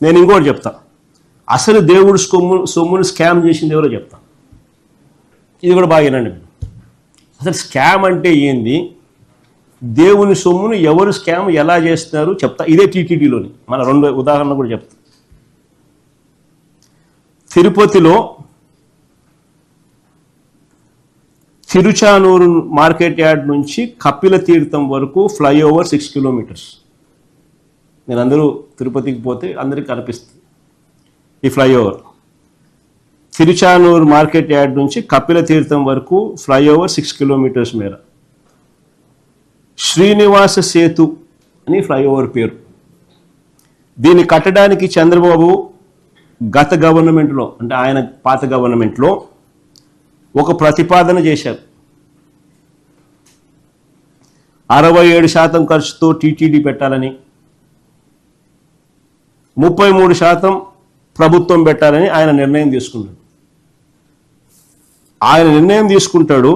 నేను ఇంకోటి చెప్తా, అసలు దేవుడు సొమ్మును స్కామ్ చేసింది ఎవరో చెప్తా. ఇది కూడా బాగా వినండి. అసలు స్కామ్ అంటే ఏంది, దేవుని సొమ్మును ఎవరు స్కామ్ ఎలా చేస్తున్నారు చెప్తా. ఇదే టీటీడీలోని మన 2 ఉదాహరణలు కూడా చెప్తా. తిరుపతిలో తిరుచానూరు మార్కెట్ యార్డ్ నుంచి కపిల తీర్థం వరకు ఫ్లైఓవర్ 6 కిలోమీటర్స్. నేను అందరూ తిరుపతికి పోతే అందరికీ కనిపిస్తుంది ఈ ఫ్లైఓవర్. తిరుచానూరు మార్కెట్ యార్డ్ నుంచి కపిల తీర్థం వరకు ఫ్లైఓవర్ 6 కిలోమీటర్స్ మేర. శ్రీనివాస సేతు అని ఫ్లైఓవర్ పేరు. దీన్ని కట్టడానికి చంద్రబాబు గత గవర్నమెంట్లో, అంటే ఆయన పాత గవర్నమెంట్లో ఒక ప్రతిపాదన చేశారు. 67% ఖర్చుతో టీటీడీ పెట్టాలని, 33% ప్రభుత్వం పెట్టాలని ఆయన నిర్ణయం తీసుకున్నాడు. ఆయన నిర్ణయం తీసుకుంటాడు.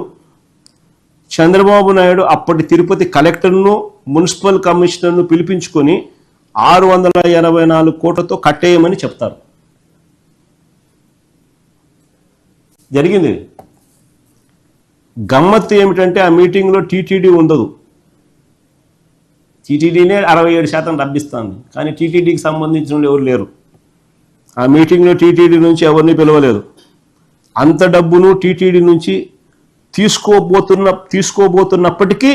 చంద్రబాబు నాయుడు అప్పటి తిరుపతి కలెక్టర్ను, మున్సిపల్ కమిషనర్ను పిలిపించుకొని 684 కోట్లతో కట్టేయమని చెప్తారు. జరిగింది. గమ్మత్తు ఏమిటంటే ఆ మీటింగ్లో టీటీడీ ఉండదు. టీటీడీనే 67% రబ్బిస్తుంది, కానీ టీటీడీకి సంబంధించిన ఎవరు లేరు. ఆ మీటింగ్లో టీటీడీ నుంచి ఎవరిని పిలవలేదు. అంత డబ్బును టీటీడీ నుంచి తీసుకోబోతున్నప్పటికీ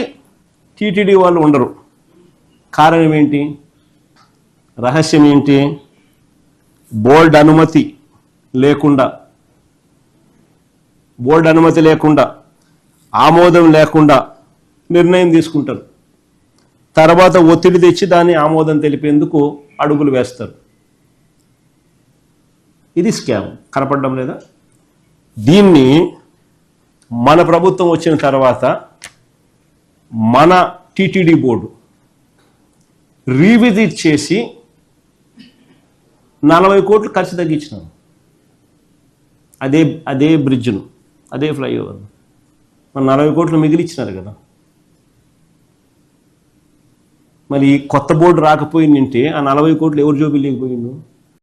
టీటీడీ వాళ్ళు ఉండరు. కారణం ఏంటి? రహస్యం ఏంటి? బోర్డు అనుమతి లేకుండా ఆమోదం లేకుండా నిర్ణయం తీసుకుంటారు. తర్వాత ఒత్తిడి తెచ్చి దాన్ని ఆమోదం తెలిపేందుకు అడుగులు వేస్తారు. ఇది స్కామ్. కనపడడం లేదా? దీన్ని మన ప్రభుత్వం వచ్చిన తర్వాత మన టీటీడీ బోర్డు రీవిజిట్ చేసి 40 కోట్లు ఖర్చు తగ్గించినాం. అదే బ్రిడ్జ్ను, అదే ఫ్లైఓవర్ మన 40 కోట్లు మిగిలిచ్చినారు కదా. మరి కొత్త బోర్డు రాకపోయిందంటే ఆ 40 కోట్లు ఎవరు జోబిలేకపోయిండు?